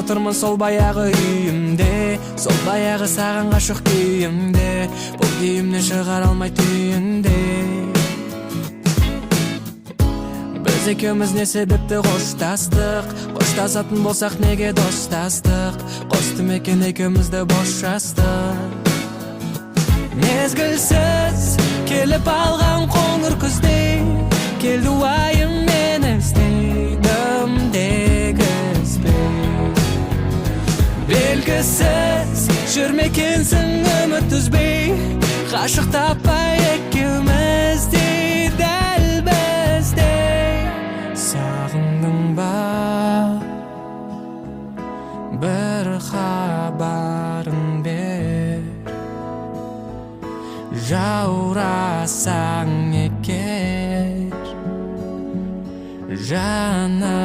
отурмун сол баягы үйүмдө, сол баягы саган кашык кийимде, бул кийимди чыгара алмай түйүндө. Биз экөөбүз не себепти кошташтык, кошташатын болсак неге дошташтык, костум экен экөөбүз да бошаштык. Мезгилсиз келип алган коңур күздөй, келди убайым мен эстейдим дегизбей. Белгисиз жүрмекенсиң үмүт үзбөй, кашык таппай экөөбүздү дәл биздей. Сагындың ба бир хабарын бер, жаурасаң эгер жаным.